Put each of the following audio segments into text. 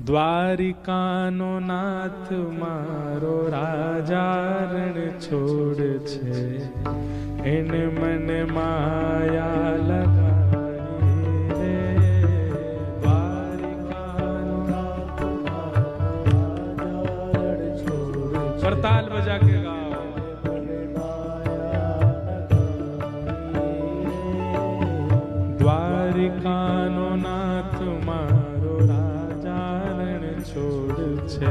દ્વારિકાનો નાથ મારો રાજા રણ છોડ છે, એને મને માયા લગાડી રે. દ્વારિકાનો નાથ મારો રાજા રણ છોડ છે. કરતાલ બજા કે ગાઓ. દ્વારિકાનો નાથ મારો છોડ છે,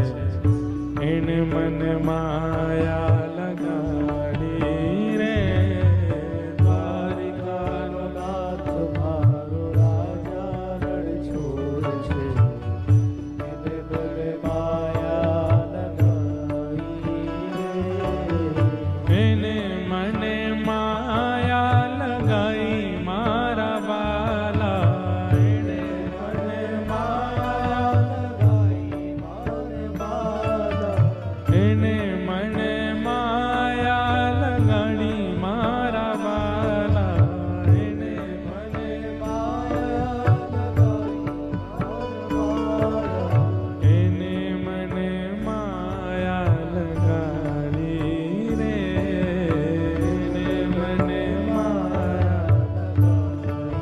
એને મને માયા લગાડી રે. દ્વારિકાનો નાથ મારો રાજા રણ છોડ છે, એને મને માયા લગાડી રે. એને મને માયા લગાઈ મારા બાલા, એને મને એને મને માયા લગાડી મારા બાલા, એને મને માયા લગાડી, એને મને માયા લગાડી રે. એને મને માયા લગાડી.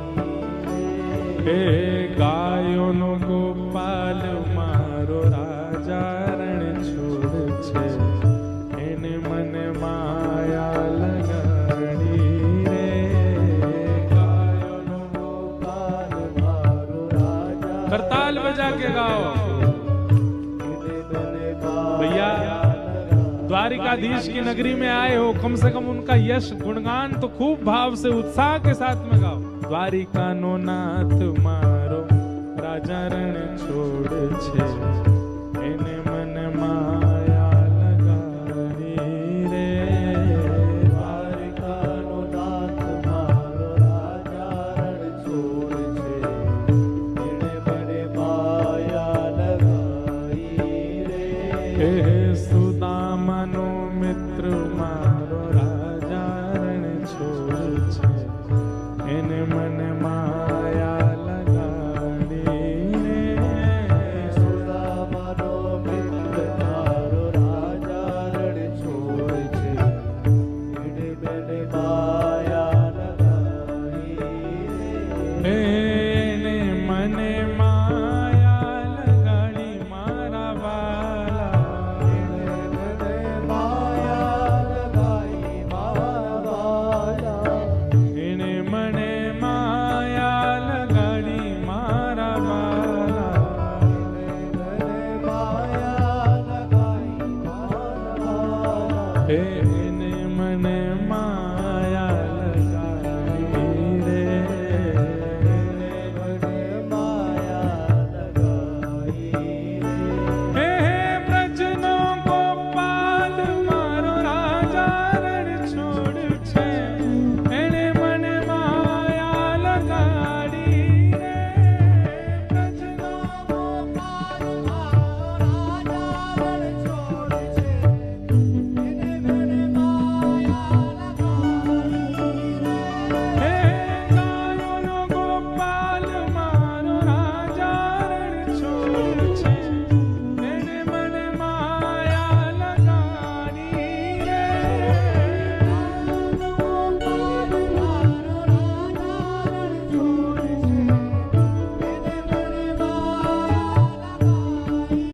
હે ગાયોનો ગોપાલ મારો રાજા રણ છોડ છે, એને મને માયા લગાડી રે. ગાયોનો ગોપાલ મારો રાજા. કરતાલ બજા के गाओ भैया. द्वारिकाधीश की नगरी में आए हो, कम से कम उनका यश गुणगान तो खूब भाव से उत्साह के साथ में गाओ. द्वारिकानो नाथ मारो राजा रण छोड़ છે, એને મને માયા લગાડી રે. દ્વારિકાનો નાથ મારો રાજા રણ છોડ છે, એને મને માયા લગાડી રે. હે સુદામાનો મિત્ર મારો રાજા રણ છોડ છે, એને મને માયા લગાડી રે. સુદામાનો મિત્ર મારો રાજા રણ છોડ છે, એને મને માયા લગાડી રે. એને મને માયા લગાડી મારા બાલા, એને મને માયા લગાડી મારા બાલા, એને મને માયા લગાડી મારા બાલા, એને માયા લગાડી મારા બાલા. એને મને માયા લગાડી રે. એને મને માયા લગાડી રે. હે બ્રજનો ગોપાલ મારો રાજા રણ છોડ છે, એને મને માયા લગાડી રે. બ્રજનો ગોપાલ મારો રાજા રણ છોડ છે, એને મને માયા લગાડી રે. હે ગાયોનો ગોપાલ મારો રાજા રણ છોડ છે,